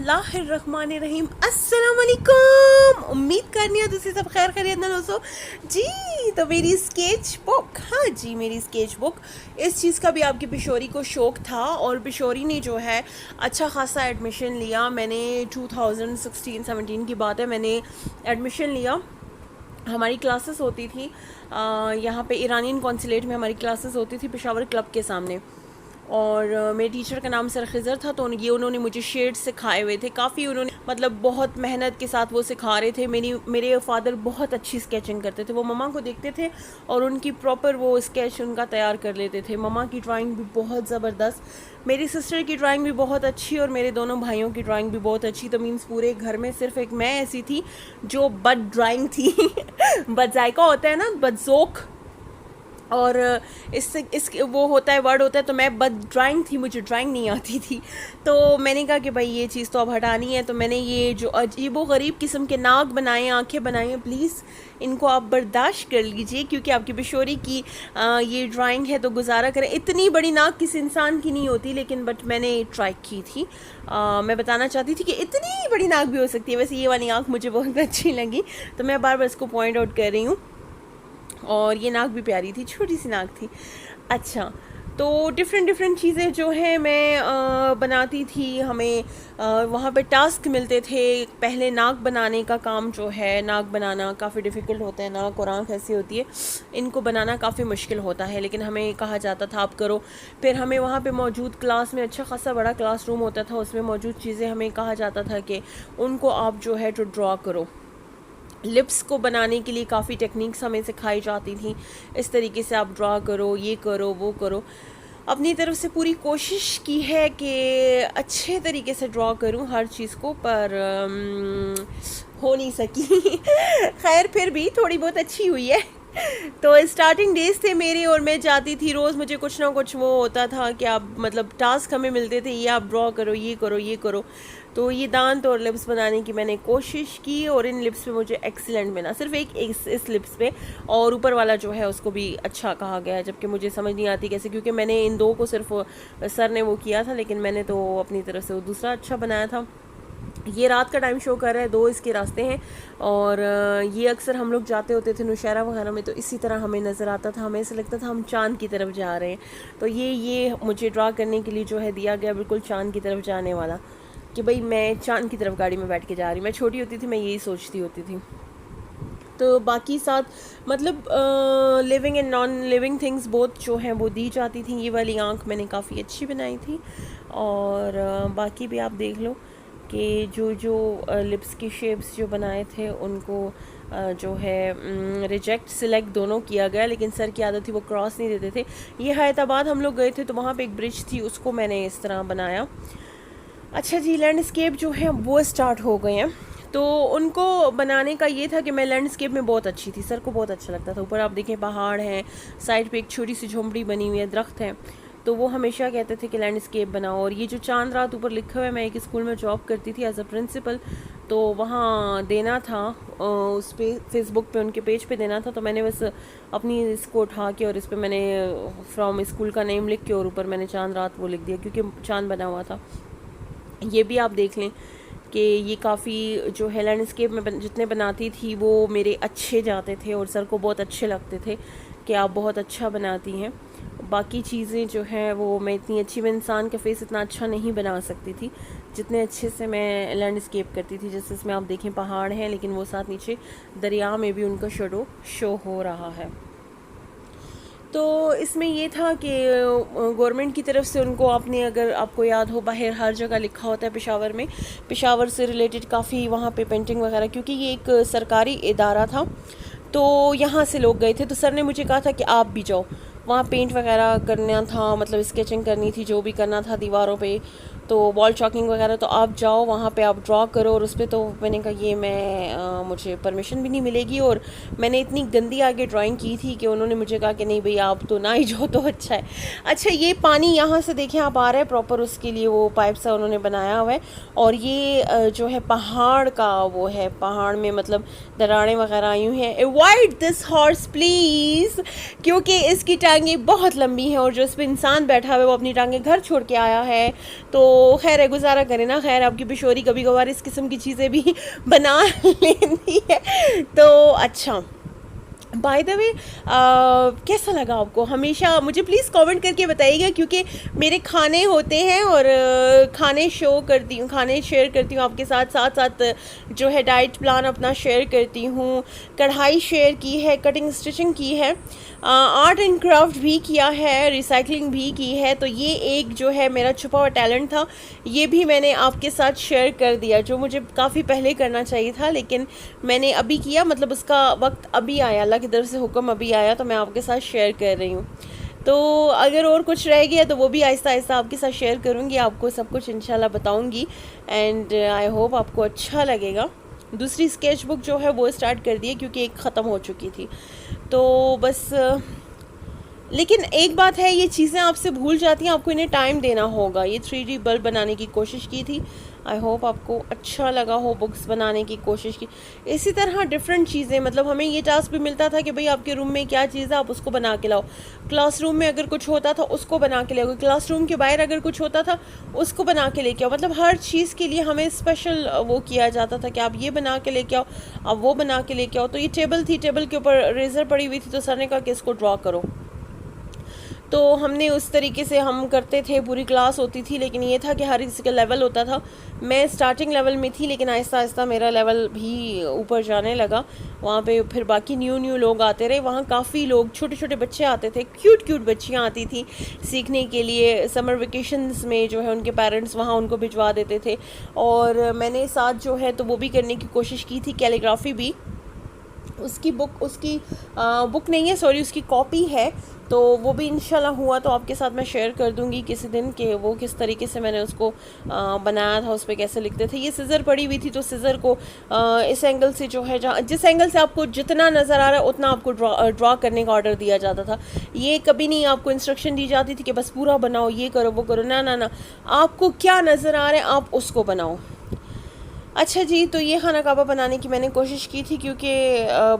बिस्मिल्लाहिर्रहमानिर्रहीम अस्सलाम वालेकुम। उम्मीद करनी है तुसी सब खैर खैरियत ना दोस्तों जी। तो मेरी स्केच बुक, हाँ जी मेरी स्केच बुक, इस चीज़ का भी आपकी पिशोरी को शौक़ था और पिशोरी ने जो है अच्छा खासा एडमिशन लिया। मैंने 2016-17 की बात है, मैंने एडमिशन लिया। हमारी क्लासेस होती थी यहाँ पे ईरानियन कॉन्सुलेट में हमारी क्लासेस होती थी पेशावर क्लब के सामने, और मेरे टीचर का नाम सर खिज़र था। तो ये उन्होंने मुझे शेड्स सिखाए हुए थे काफ़ी, उन्होंने मतलब बहुत मेहनत के साथ वो सिखा रहे थे। मेरे फादर बहुत अच्छी स्केचिंग करते थे, वो ममा को देखते थे और उनकी प्रॉपर वो स्केच उनका तैयार कर लेते थे। ममा की ड्राइंग भी बहुत ज़बरदस्त, मेरी सिस्टर की ड्राइंग भी बहुत अच्छी और मेरे दोनों भाइयों की ड्राइंग भी बहुत अच्छी। तो मीन्स पूरे घर में सिर्फ एक मैं ऐसी थी जो बद ड्राइंग थी बदजायका होता है ना, बदजोक, और इससे वो होता है, वर्ड होता है। तो मैं बद ड्राइंग थी, मुझे ड्राइंग नहीं आती थी। तो मैंने कहा कि भाई ये चीज़ तो अब हटानी है। तो मैंने ये जो अजीब व गरीब किस्म के नाक बनाए, आंखें बनाई हैं, प्लीज़ इनको आप बर्दाश्त कर लीजिए क्योंकि आपकी बिशोरी की ये ड्राइंग है तो गुजारा करें। इतनी बड़ी नाक किसी इंसान की नहीं होती, लेकिन बट मैंने ट्राई की थी। मैं बताना चाहती थी कि इतनी बड़ी नाक भी हो सकती है। वैसे ये वाली आँख मुझे बहुत अच्छी लगी, तो मैं बार बार इसको पॉइंट आउट कर रही हूँ। और ये नाक भी प्यारी थी, छोटी सी नाक थी। अच्छा, तो डिफरेंट चीज़ें जो है मैं बनाती थी। हमें वहाँ पे टास्क मिलते थे। पहले नाक बनाने का काम जो है, नाक बनाना काफ़ी डिफ़िकल्ट होता है। नाक और आँख ऐसी होती है, इनको बनाना काफ़ी मुश्किल होता है, लेकिन हमें कहा जाता था आप करो। फिर हमें वहाँ पे मौजूद क्लास में, अच्छा खासा बड़ा क्लासरूम होता था, उसमें मौजूद चीज़ें हमें कहा जाता था कि उनको आप जो है तो ड्रॉ करो। लिप्स को बनाने के लिए काफ़ी टेक्निक्स हमें सिखाई जाती थी, इस तरीके से आप ड्रा करो, ये करो, वो करो। अपनी तरफ से पूरी कोशिश की है कि अच्छे तरीके से ड्रॉ करूं हर चीज़ को, पर हो नहीं सकी खैर फिर भी थोड़ी बहुत अच्छी हुई है। तो स्टार्टिंग डेज थे मेरे, और मैं जाती थी रोज़, मुझे कुछ ना कुछ वो होता था कि आप मतलब टास्क हमें मिलते थे, ये आप ड्रॉ करो, ये करो, ये करो। तो ये दांत और लिप्स बनाने की मैंने कोशिश की और इन लिप्स पे मुझे एक्सीलेंट मिला, सिर्फ एक इस लिप्स पे, और ऊपर वाला जो है उसको भी अच्छा कहा गया, जबकि मुझे समझ नहीं आती कैसे, क्योंकि मैंने इन दो को सिर्फ सर ने वो किया था, लेकिन मैंने तो अपनी तरफ से वो दूसरा अच्छा बनाया था। ये रात का टाइम शो कर रहा है, दो इसके रास्ते हैं, और ये अक्सर हम लोग जाते होते थे नौशहरा वगैरह में, तो इसी तरह हमें नज़र आता था, हमें ऐसा लगता था हम चांद की तरफ जा रहे हैं। तो ये मुझे ड्रा करने के लिए जो है दिया गया, बिल्कुल चांद की तरफ जाने वाला, कि भाई मैं चांद की तरफ गाड़ी में बैठ के जा रही। मैं छोटी होती थी, मैं यही सोचती होती थी। तो बाकी साथ मतलब living and non living things both जो हैं वो दी जाती थी। ये वाली आँख मैंने काफ़ी अच्छी बनाई थी, और बाकी भी आप देख लो कि जो लिप्स की शेप्स जो बनाए थे उनको जो है रिजेक्ट सिलेक्ट दोनों किया गया, लेकिन सर की आदत थी वो क्रॉस नहीं देते थे। ये हैदराबाद हम लोग गए थे, तो वहाँ पे एक ब्रिज थी, उसको मैंने इस तरह बनाया। अच्छा जी, लैंडस्केप जो है वो स्टार्ट हो गए हैं। तो उनको बनाने का ये था कि मैं लैंडस्केप में बहुत अच्छी थी, सर को बहुत अच्छा लगता था। ऊपर आप देखें पहाड़ हैं, साइड पे एक छोटी सी झोंपड़ी बनी हुई है, दरख्त हैं, तो वो हमेशा कहते थे कि लैंडस्केप बनाओ। और ये जो चांद रात ऊपर लिखा हुआ है, मैं एक स्कूल में जॉब करती थी एज अ प्रिंसिपल, तो वहाँ देना था उस पर फेसबुक पे उनके पेज पे देना था। तो मैंने बस अपनी इसको उठा के और इस पर मैंने फ्रॉम स्कूल का नेम लिख के और ऊपर मैंने चांद रात वो लिख दिया, क्योंकि चांद बना हुआ था। ये भी आप देख लें कि ये काफ़ी जो है लैंडस्केप में जितने बनाती थी वो मेरे अच्छे जाते थे, और सर को बहुत अच्छे लगते थे कि आप बहुत अच्छा बनाती हैं। बाकी चीज़ें जो हैं वो मैं इतनी अच्छी, मैं इंसान का फेस इतना अच्छा नहीं बना सकती थी जितने अच्छे से मैं लैंडस्केप करती थी। जैसे इसमें आप देखें पहाड़ हैं, लेकिन वो साथ नीचे दरिया में भी उनका शेडो शो हो रहा है। तो इसमें ये था कि गवर्नमेंट की तरफ से उनको, आपने अगर आपको याद हो, बाहर हर जगह लिखा होता है पेशावर में, पेशावर से रिलेटेड काफ़ी वहाँ पे पेंटिंग वगैरह, क्योंकि ये एक सरकारी इदारा था, तो यहाँ से लोग गए थे। तो सर ने मुझे कहा था कि आप भी जाओ वहाँ, पेंट वगैरह करना था, मतलब स्केचिंग करनी थी, जो भी करना था दीवारों पे, तो वॉल चॉकिंग वगैरह, तो आप जाओ वहाँ पे, आप ड्रॉ करो। और उस पर तो मैंने कहा ये मुझे परमिशन भी नहीं मिलेगी, और मैंने इतनी गंदी आगे ड्राइंग की थी कि उन्होंने मुझे कहा कि नहीं भई आप तो ना ही जाओ तो अच्छा है। अच्छा, ये पानी यहाँ से देखें आप आ रहा है प्रॉपर, उसके लिए वो पाइप सा उन्होंने बनाया हुआ है। और ये जो है पहाड़ का वो है, पहाड़ में मतलब दरारें वगैरह आई हुई हैं। अवॉइड दिस हॉर्स प्लीज़, क्योंकि इसकी टांगें बहुत लंबी हैं, और जो इस पर इंसान बैठा हुआ है वो अपनी टांगें घर छोड़ के आया है। तो खैर है, गुजारा करें ना। खैर आपकी बिशोरी कभी कभार इस किस्म की चीज़ें भी बना लेती है। तो अच्छा, बाय द वे कैसा लगा आपको? हमेशा मुझे प्लीज़ कमेंट करके बताइएगा, क्योंकि मेरे खाने होते हैं और खाने शो करती हूँ, खाने शेयर करती हूँ आपके साथ, साथ साथ जो है डाइट प्लान अपना शेयर करती हूँ, कढ़ाई शेयर की है, कटिंग स्टिचिंग की है, आर्ट एंड क्राफ्ट भी किया है, रिसाइकलिंग भी की है। तो ये एक जो है मेरा छुपा हुआ टैलेंट था, ये भी मैंने आपके साथ शेयर कर दिया, जो मुझे काफ़ी पहले करना चाहिए था लेकिन मैंने अभी किया, मतलब उसका वक्त अभी आया, अल्लाह की तरफ से हुक्म अभी आया, तो मैं आपके साथ शेयर कर रही हूँ। तो अगर और कुछ रह गया तो वो भी आहिस्ता आहिस्ता आपके साथ शेयर करूँगी, आपको सब कुछ इंशाल्लाह बताऊँगी। एंड आई होप आपको अच्छा लगेगा। दूसरी स्केच बुक जो है वो स्टार्ट कर दी है, क्योंकि एक ख़त्म हो चुकी थी। तो बस लेकिन एक बात है, ये चीज़ें आपसे भूल जाती हैं, आपको इन्हें टाइम देना होगा। ये 3D बल्ब बनाने की कोशिश की थी, आई होप आपको अच्छा लगा हो। बुक्स बनाने की कोशिश की, इसी तरह डिफरेंट चीज़ें, मतलब हमें ये टास्क भी मिलता था कि भाई आपके रूम में क्या चीज़ है आप उसको बना के लाओ, क्लासरूम में अगर कुछ होता था उसको बना के ले आओ, क्लासरूम के बाहर अगर कुछ होता था उसको बना के लेके आओ। मतलब हर चीज़ के लिए हमें स्पेशल वो किया जाता था कि आप ये बना के लेके आओ, आप वो बना के लेके आओ। तो ये टेबल थी, टेबल के ऊपर रेजर पड़ी हुई थी, तो सर ने कहा कि इसको ड्रॉ करो। तो हमने उस तरीके से हम करते थे, पूरी क्लास होती थी, लेकिन ये था कि हर किसी का लेवल होता था। मैं स्टार्टिंग लेवल में थी, लेकिन आहिस्ता आहिस्ता मेरा लेवल भी ऊपर जाने लगा। वहाँ पे फिर बाकी न्यू लोग आते रहे, वहाँ काफ़ी लोग, छोटे छोटे बच्चे आते थे, क्यूट बच्चियाँ आती थी सीखने के लिए। समर वेकेशंस में जो है उनके पेरेंट्स वहाँ उनको भिजवा देते थे, और मैंने साथ जो है तो वो भी करने की कोशिश की थी, कैलीग्राफी भी। उसकी बुक नहीं है, सॉरी, उसकी कॉपी है, तो वो भी इंशाल्लाह हुआ तो आपके साथ मैं शेयर कर दूंगी किसी दिन कि वो किस तरीके से मैंने उसको बनाया था, उस पर कैसे लिखते थे। ये सिज़र पड़ी हुई थी, तो सिज़र को इस एंगल से जो है, जहाँ जिस एंगल से आपको जितना नज़र आ रहा है उतना आपको ड्रॉ करने का ऑर्डर दिया जाता था। ये कभी नहीं आपको इंस्ट्रक्शन दी जाती थी कि बस पूरा बनाओ, ये करो वो करो, ना ना ना, आपको क्या नज़र आ रहा है आप उसको बनाओ। अच्छा जी, तो ये खाना काबा बनाने की मैंने कोशिश की थी, क्योंकि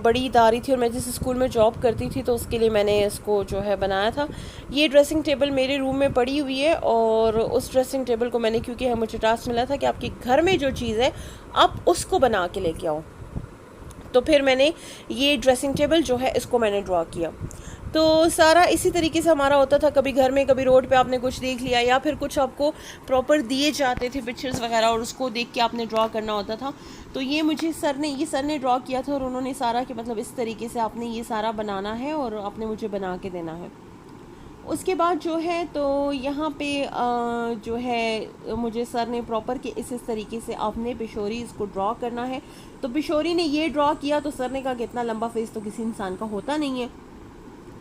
बड़ी इदारी थी और मैं जिस स्कूल में जॉब करती थी तो उसके लिए मैंने इसको जो है बनाया था। ये ड्रेसिंग टेबल मेरे रूम में पड़ी हुई है, और उस ड्रेसिंग टेबल को मैंने, क्योंकि मुझे टास्क मिला था कि आपके घर में जो चीज़ है आप उसको बना के लेके आओ, तो फिर मैंने ये ड्रेसिंग टेबल जो है इसको मैंने ड्रॉ किया। तो सारा इसी तरीके से हमारा होता था, कभी घर में कभी रोड पे आपने कुछ देख लिया, या फिर कुछ आपको प्रॉपर दिए जाते थे पिक्चर्स वगैरह, और उसको देख के आपने ड्रॉ करना होता था। तो ये मुझे सर ने ड्रॉ किया था, और उन्होंने सारा कि मतलब इस तरीके से आपने ये सारा बनाना है और आपने मुझे बना के देना है। उसके बाद जो है तो यहाँ पे जो है मुझे सर ने प्रॉपर कि इस तरीके से आपने बिशोरी इसको ड्रॉ करना है। तो बिशोरी ने ये ड्रॉ किया, तो सर ने कहा कि इतना लंबा फेस तो किसी इंसान का होता नहीं है।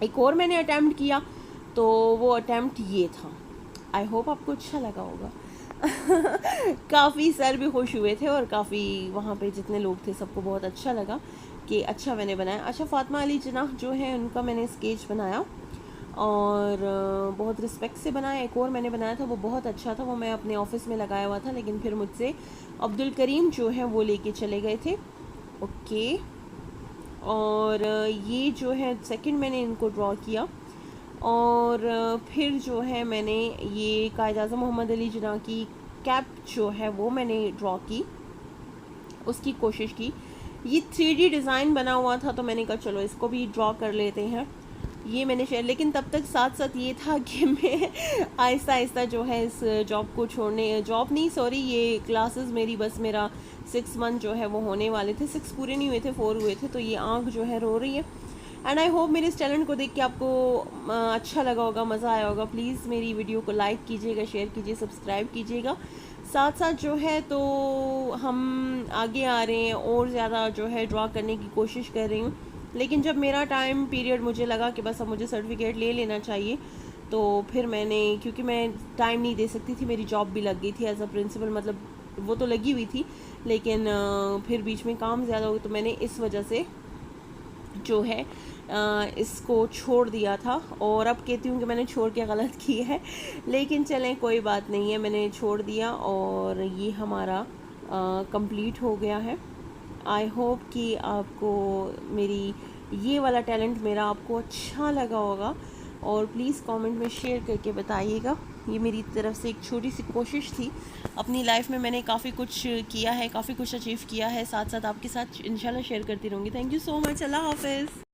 एक और मैंने अटैम्प्ट किया, तो वो अटैम्प्ट ये था। आई होप आपको अच्छा लगा होगा। काफ़ी सर भी खुश हुए थे, और काफ़ी वहाँ पे जितने लोग थे सबको बहुत अच्छा लगा कि अच्छा मैंने बनाया। अच्छा, फातिमा अली जिन्नाह जो है उनका मैंने स्केच बनाया, और बहुत रिस्पेक्ट से बनाया। एक और मैंने बनाया था, वो बहुत अच्छा था, वो मैं अपने ऑफिस में लगाया हुआ था, लेकिन फिर मुझसे अब्दुल करीम जो है वो लेके चले गए थे। ओके, और ये जो है सेकंड मैंने इनको ड्रॉ किया, और फिर जो है मैंने ये कायद आज़म मोहम्मद अली जिन्नाह की कैप जो है वो मैंने ड्रॉ की, उसकी कोशिश की। ये 3D डिज़ाइन बना हुआ था, तो मैंने कहा चलो इसको भी ड्रॉ कर लेते हैं। ये मैंने शेयर, लेकिन तब तक साथ साथ ये था कि मैं आहिस्ता आहिस्ता जो है इस जॉब को छोड़ने, जॉब नहीं सॉरी, ये क्लासेस मेरी, बस मेरा 6 मंथ जो है वो होने वाले थे, 6 पूरे नहीं हुए थे, 4 हुए थे। तो ये आँख जो है रो रही है, एंड आई होप मेरे इस टैलेंट को देख के आपको अच्छा लगा होगा, मज़ा आया होगा। प्लीज़ मेरी वीडियो को लाइक कीजिएगा, शेयर कीजिए, सब्सक्राइब कीजिएगा। साथ साथ जो है तो हम आगे आ रहे हैं, और ज़्यादा जो है ड्रॉ करने की कोशिश कर रही हूँ। लेकिन जब मेरा टाइम पीरियड मुझे लगा कि बस अब मुझे सर्टिफिकेट ले लेना चाहिए, तो फिर मैंने, क्योंकि मैं टाइम नहीं दे सकती थी, मेरी जॉब भी लग गई थी एज अ प्रिंसिपल, मतलब वो तो लगी हुई थी, लेकिन फिर बीच में काम ज़्यादा हो गया, तो मैंने इस वजह से जो है इसको छोड़ दिया था। और अब कहती हूँ कि मैंने छोड़ के गलत की है, लेकिन चलें कोई बात नहीं है, मैंने छोड़ दिया, और ये हमारा कंप्लीट हो गया है। आई होप कि आपको मेरी ये वाला टैलेंट मेरा आपको अच्छा लगा होगा, और प्लीज़ कमेंट में शेयर करके बताइएगा। ये मेरी तरफ से एक छोटी सी कोशिश थी। अपनी लाइफ में मैंने काफ़ी कुछ किया है, काफ़ी कुछ अचीव किया है, साथ साथ आपके साथ इंशाल्लाह शेयर करती रहूँगी। Thank you so much. अल्लाह हाफ़िज़।